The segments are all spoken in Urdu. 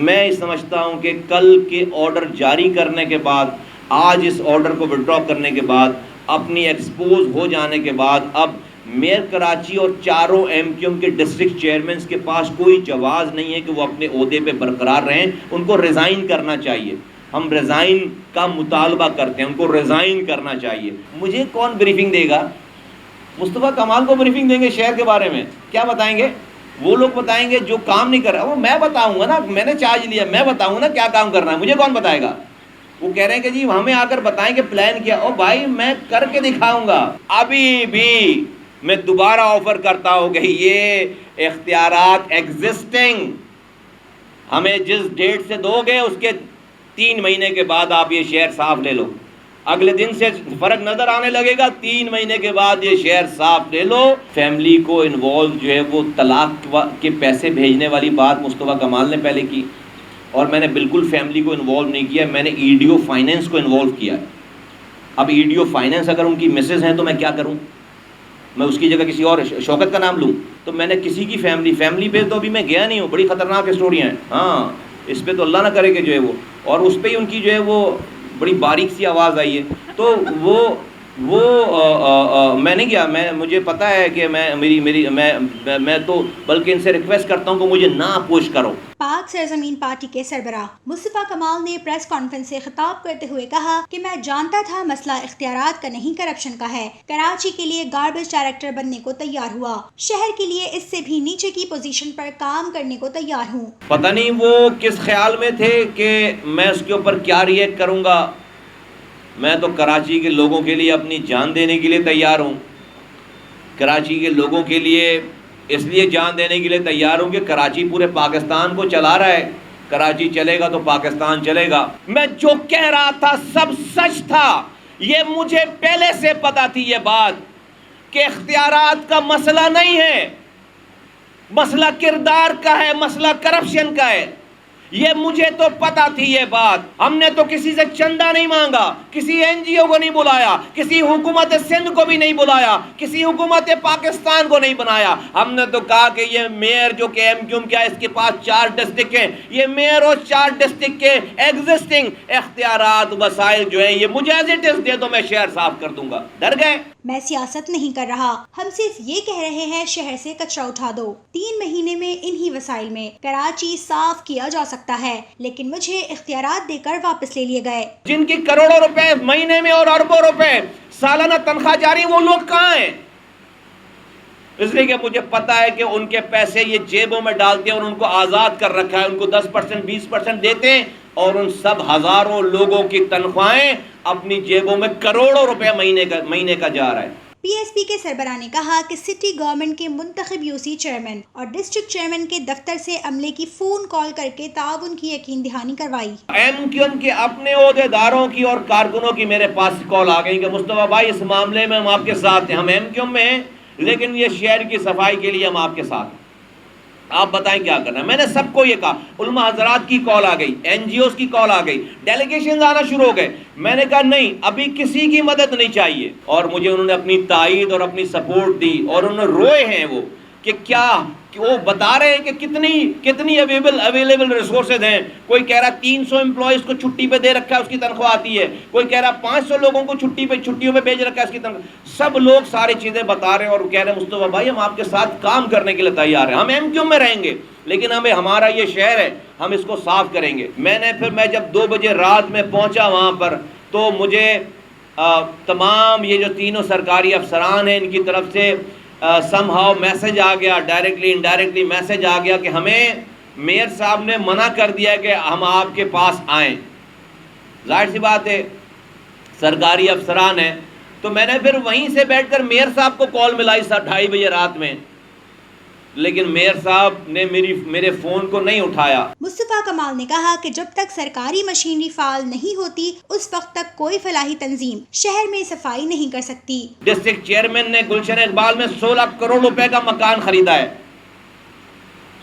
میں سمجھتا ہوں کہ کل کے آرڈر جاری کرنے کے بعد، آج اس آرڈر کو وڈرا کرنے کے بعد، اپنی ایکسپوز ہو جانے کے بعد، اب میئر کراچی اور چاروں ایم کیو ایم کے ڈسٹرکٹ چیئرمینس کے پاس کوئی جواز نہیں ہے کہ وہ اپنے عہدے پہ برقرار رہیں، ان کو ریزائن کرنا چاہیے۔ ہم ریزائن کا مطالبہ کرتے ہیں، ان کو ریزائن کرنا چاہیے۔ مجھے کون بریفنگ دے گا؟ مصطفیٰ کمال کو بریفنگ دیں گے شہر کے بارے میں؟ کیا بتائیں گے؟ وہ لوگ بتائیں گے جو کام نہیں کر رہا، وہ میں بتاؤں گا نا، میں نے چارج لیا، میں بتاؤں گا نا کیا کام کرنا ہے، مجھے کون بتائے گا؟ وہ کہہ رہے ہیں کہ جی ہمیں آ کر بتائیں کہ پلان کیا۔ او بھائی میں کر کے دکھاؤں گا۔ ابھی بھی میں دوبارہ آفر کرتا ہوں کہ یہ اختیارات ایگزسٹنگ ہمیں جس ڈیٹ سے دو گے اس کے 3 مہینے کے بعد آپ یہ شہر صاف لے لو۔ اگلے دن سے فرق نظر آنے لگے گا، 3 مہینے کے بعد یہ شہر صاف لے لو۔ فیملی کو انوالو جو ہے وہ طلاق کے پیسے بھیجنے والی بات مصطفیٰ کمال نے پہلے کی، اور میں نے بالکل فیملی کو انوالو نہیں کیا، میں نے ای ڈی او فائنینس کو انوالو کیا ہے۔ اب ای ڈی او فائنینس اگر ان کی مسز ہیں تو میں کیا کروں؟ میں اس کی جگہ کسی اور شوکت کا نام لوں؟ تو میں نے کسی کی فیملی پہ تو ابھی میں گیا نہیں ہوں، بڑی خطرناک اسٹوریاں ہیں، ہاں اس پہ تو اللہ نہ کرے کہ جو ہے وہ، اور اس پہ ہی ان کی جو ہے وہ بڑی باریک سی آواز آئی ہے، تو وہ میں نہیں گیا، مجھے پتہ ہے کہ میں تو بلکہ ان سے ریکویسٹ کرتا ہوں کہ مجھے نہ اپوش کرو۔ پاک سرزمین پارٹی کے سربراہ مصطفیٰ کمال نے پریس کانفرنس سے خطاب کرتے ہوئے کہا کہ میں جانتا تھا مسئلہ اختیارات کا نہیں کرپشن کا ہے، کراچی کے لیے گاربیج ڈائریکٹر بننے کو تیار ہوا، شہر کے لیے اس سے بھی نیچے کی پوزیشن پر کام کرنے کو تیار ہوں۔ پتہ نہیں وہ کس خیال میں تھے کہ میں اس کے اوپر کیا ریئیکٹ کروں گا۔ میں تو کراچی کے لوگوں کے لیے اپنی جان دینے کے لیے تیار ہوں، کراچی کے لوگوں کے لیے اس لیے جان دینے کے لیے تیار ہوں کہ کراچی پورے پاکستان کو چلا رہا ہے، کراچی چلے گا تو پاکستان چلے گا۔ میں جو کہہ رہا تھا سب سچ تھا، یہ مجھے پہلے سے پتا تھی یہ بات کہ اختیارات کا مسئلہ نہیں ہے، مسئلہ کردار کا ہے، مسئلہ کرپشن کا ہے، یہ مجھے تو پتا تھی یہ بات۔ ہم نے تو کسی سے چندہ نہیں مانگا، کسی این جی او کو نہیں بلایا، کسی حکومت سندھ کو بھی نہیں بلایا، کسی حکومت پاکستان کو نہیں بنایا۔ ہم نے تو کہا کہ یہ میئر جو کہ ایم کیو ایم کا اس کے پاس 4 ڈسٹرکٹ ہیں، یہ میئر اور 4 ڈسٹرکٹ کے ایگزسٹنگ اختیارات وسائل جو ہیں یہ مجھے ایز اٹ از دے دو، میں شہر صاف کر دوں گا۔ ڈر گئے؟ میں سیاست نہیں کر رہا، ہم صرف یہ کہہ رہے ہیں شہر سے کچرا اٹھا دو، 3 مہینے میں انہی وسائل میں کراچی صاف کیا جا سکتا ہے، لیکن مجھے اختیارات دے کر واپس لے لیے گئے۔ جن کی کروڑوں روپے مہینے میں اور اربوں روپے سالانہ تنخواہ جاری، وہ لوگ کہاں ہیں؟ اس لیے کہ مجھے پتا ہے کہ ان کے پیسے یہ جیبوں میں ڈالتے ہیں اور ان کو آزاد کر رکھا ہے، ان کو 10% 20% دیتے ہیں، اور ان سب ہزاروں لوگوں کی تنخواہیں اپنی جیبوں میں کروڑوں روپے مہینے کا جا رہا ہے۔ پی ایس پی کے سربراہ نے کہا کہ سٹی گورنمنٹ کے منتخب یو سی چیئرمین اور ڈسٹرکٹ چیئرمین کے دفتر سے عملے کی فون کال کر کے تعاون کی یقین دہانی کروائی۔ ایم کیو ایم کے اپنے عہدے داروں کی اور کارکنوں کی میرے پاس کال آ گئی کہ مصطفیٰ بھائی اس معاملے میں ہم آپ کے ساتھ ہیں، ہم ایم کیو ایم میں ہیں لیکن یہ شہر کی صفائی کے لیے ہم آپ کے ساتھ ہیں، آپ بتائیں کیا کرنا ہے۔ میں نے سب کو یہ کہا، علماء حضرات کی کال آ گئی، این جی اوز کی کال آ گئی، ڈیلیگیشنز آنا شروع ہو گئے۔ میں نے کہا نہیں، ابھی کسی کی مدد نہیں چاہیے، اور مجھے انہوں نے اپنی تائید اور اپنی سپورٹ دی، اور انہوں نے روئے ہیں وہ کہ کیا وہ بتا رہے ہیں کہ کتنی اویلیبل ریسورسز ہیں۔ کوئی کہہ رہا 300 امپلائیز کو چھٹی پہ دے رکھا ہے، اس کی تنخواہ آتی ہے، کوئی کہہ رہا 500 لوگوں کو چھٹیوں پہ بھیج رکھا ہے، اس کی تنخواہ۔ سب لوگ ساری چیزیں بتا رہے ہیں اور کہہ رہے ہیں مصطفیٰ بھائی ہم آپ کے ساتھ کام کرنے کے لیے تیار ہیں، ہم ایم کیو میں رہیں گے لیکن ہمارا یہ شہر ہے، ہم اس کو صاف کریں گے۔ میں جب 2 بجے رات میں پہنچا وہاں پر تو مجھے تمام یہ جو تینوں سرکاری افسران ہیں ان کی طرف سے سم ہاؤ میسج آ گیا، ڈائریکٹلی انڈائریکٹلی میسج آ گیا کہ ہمیں میئر صاحب نے منع کر دیا کہ ہم آپ کے پاس آئیں۔ ظاہر سی بات ہے سرکاری افسران ہیں، تو میں نے پھر وہیں سے بیٹھ کر میئر صاحب کو کال ملائی 2:30 بجے رات میں، لیکن میئر صاحب نے میرے فون کو نہیں اٹھایا۔ مصطفیٰ کمال نے کہا کہ جب تک سرکاری مشینری فعال نہیں ہوتی اس وقت تک کوئی فلاحی تنظیم شہر میں صفائی نہیں کر سکتی۔ ڈسٹرکٹ چیئرمین نے گلشن اقبال میں 16 کروڑ روپے کا مکان خریدا ہے،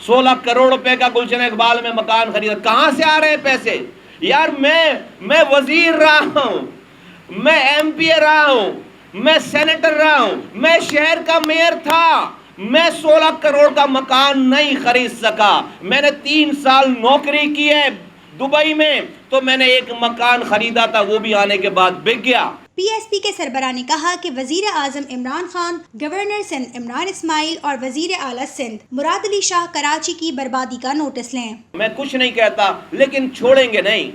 16 کروڑ روپے کا گلشن اقبال میں مکان خریدا۔ کہاں سے آ رہے ہیں پیسے؟ یار میں وزیر رہا ہوں، میں ایم پی رہا ہوں، میں سینیٹر رہا ہوں، میں شہر کا میئر تھا، میں 16 کروڑ کا مکان نہیں خرید سکا. میں نے 3 سال نوکری کی ہے دبئی میں، تو میں نے ایک مکان خریدا تھا، وہ بھی آنے کے بعد بک گیا. پی ایس پی کے سربراہ نے کہا کہ وزیر اعظم عمران خان، گورنر سندھ عمران اسماعیل اور وزیر اعلیٰ سندھ مراد علی شاہ کراچی کی بربادی کا نوٹس لیں. میں کچھ نہیں کہتا، لیکن چھوڑیں گے نہیں،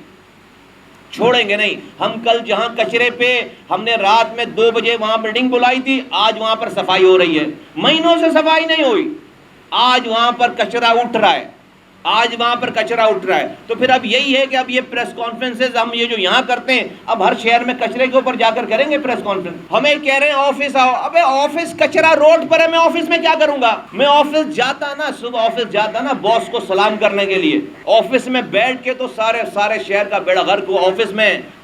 چھوڑیں گے نہیں. ہم کل جہاں کچرے پہ ہم نے رات میں 2 بجے وہاں میٹنگ بلائی تھی، آج وہاں پر صفائی ہو رہی ہے. مہینوں سے صفائی نہیں ہوئی، آج وہاں پر کچرا اٹھ رہا ہے، آج وہاں پر کچرا اٹھ رہا ہے. تو پھر اب یہی ہے کہ اب یہ پریس کانفرنسز ہم یہ جو یہاں کرتے ہیں، اب ہر شہر میں کچرے کے اوپر جا کر کریں گے پریس کانفرنس. ہمیں کہہ رہے ہیں آفس آؤ، ابے آفس کچرا روڈ پر ہے، میں آفس میں کیا کروں گا؟ میں آفس جاتا نا، صبح آفس جاتا نا باس کو سلام کرنے کے لیے، آفس میں بیٹھ کے تو سارے شہر کا بیڑا غرق ہوا.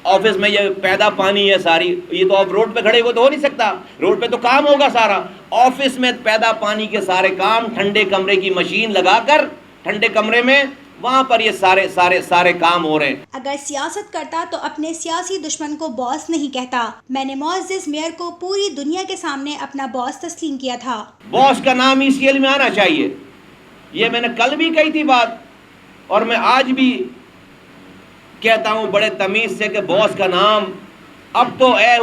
آفس میں یہ پیدا پانی ہے ساری، یہ تو اب روڈ پہ کھڑے ہوئے تو ہو نہیں سکتا، روڈ پہ تو کام ہوگا سارا. آفس میں پیدا پانی کے سارے کام، ٹھنڈے کمرے کی مشین لگا کر ٹھنڈے کمرے میں وہاں پر یہ سارے کام ہو رہے ہیں. اگر سیاست کرتا تو اپنے سیاسی دشمن کو باس نہیں کہتا. میں نے معزز میئر کو پوری دنیا کے سامنے اپنا باس تسلیم کیا تھا. باس کا نام ECL میں آنا چاہیے، یہ میں نے کل بھی کہی تھی بات، اور میں آج بھی کہتا ہوں بڑے تمیز سے کہ باس کا نام اب تو اے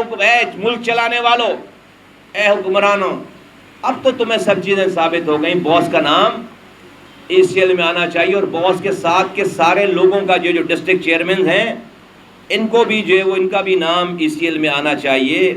ملک چلانے والوں، اے حکمرانوں، اب تو تمہیں سب چیزیں ثابت ہو گئیں. باس کا نام ECL میں آنا چاہیے، اور باس کے ساتھ کے سارے لوگوں کا جو ڈسٹرکٹ چیئرمین ہیں، ان کو بھی جو ہے وہ ان کا بھی نام ECL میں آنا چاہیے.